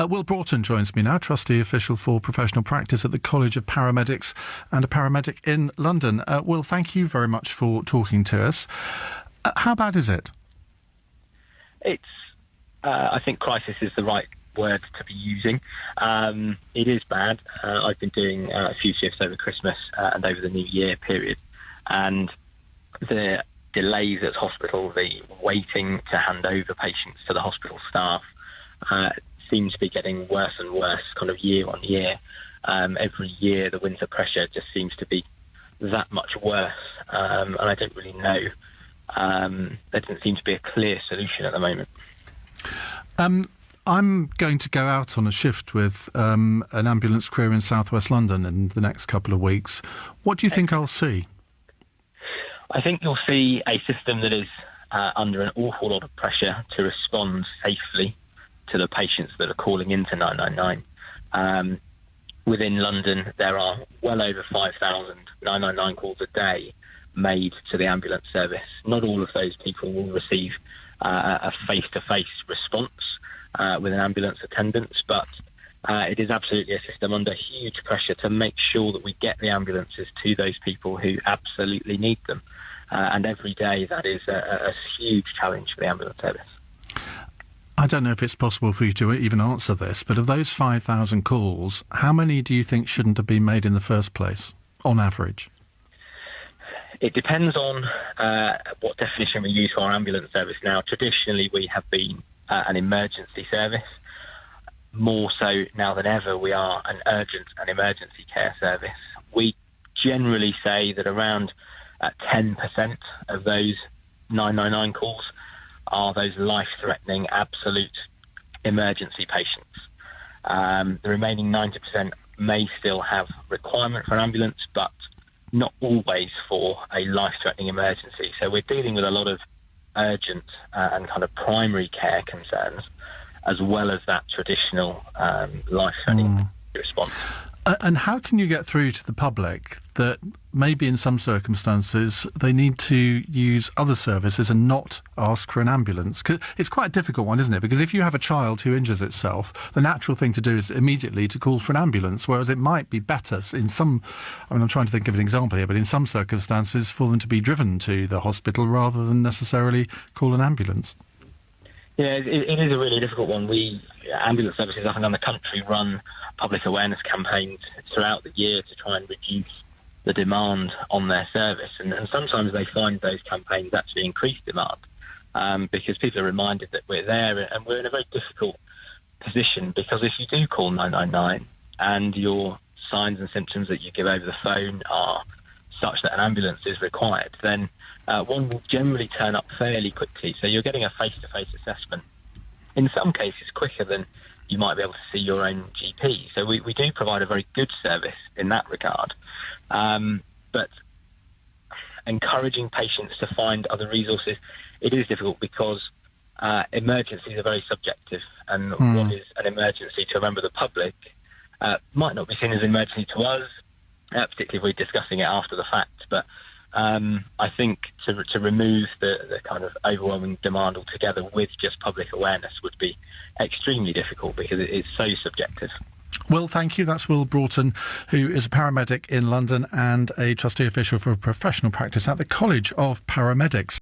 Will Broughton joins me now, Trustee Official for Professional Practice at the College of Paramedics and a paramedic in London. Will, thank you very much for talking to us. How bad is it? I think crisis is the right word to be using. It is bad. I've been doing a few shifts over Christmas and over the New Year period, and the delays at hospital, the waiting to hand over patients to the hospital staff seems to be getting worse and worse kind of year on year. Every year the winter pressure just seems to be that much worse, and I don't really know. There doesn't seem to be a clear solution at the moment. I'm going to go out on a shift with an ambulance crew in southwest London in the next couple of weeks. What do you think I'll see? I think you'll see a system that is under an awful lot of pressure to respond safely to the patients that are calling into 999. Within London, there are well over 5,000 999 calls a day made to the ambulance service. Not all of those people will receive a face-to-face response with an ambulance attendant, but it is absolutely a system under huge pressure to make sure that we get the ambulances to those people who absolutely need them. And every day that is a huge challenge for the ambulance service. I don't know if it's possible for you to even answer this, but of those 5,000 calls, how many do you think shouldn't have been made in the first place, on average? It depends on what definition we use for our ambulance service now. Traditionally, we have been an emergency service. More so now than ever, we are an urgent and emergency care service. We generally say that around 10% of those 999 calls are those life-threatening, absolute emergency patients. The remaining 90% may still have requirement for an ambulance, but not always for a life-threatening emergency. So we're dealing with a lot of urgent and kind of primary care concerns, as well as that traditional life-threatening response. And how can you get through to the public that maybe in some circumstances they need to use other services and not ask for an ambulance? 'Cause it's quite a difficult one, isn't it? Because if you have a child who injures itself, the natural thing to do is immediately to call for an ambulance, whereas it might be better in some, I'm trying to think of an example here, but in some circumstances for them to be driven to the hospital rather than necessarily call an ambulance. Yeah, it is a really difficult one. Ambulance services up and down the country run public awareness campaigns throughout the year to try and reduce the demand on their service. And sometimes they find those campaigns actually increase demand because people are reminded that we're there, and we're in a very difficult position because if you do call 999 and your signs and symptoms that you give over the phone are such that an ambulance is required, then one will generally turn up fairly quickly. So you're getting a face-to-face assessment, in some cases quicker than you might be able to see your own GP. So we do provide a very good service in that regard. But encouraging patients to find other resources, it is difficult because emergencies are very subjective, and what is an emergency to a member of the public might not be seen as an emergency to us, particularly if we're discussing it after the fact. But I think to remove the kind of overwhelming demand altogether with just public awareness would be extremely difficult because it is so subjective. Well, thank you. That's Will Broughton, who is a paramedic in London and a trustee official for professional practice at the College of Paramedics.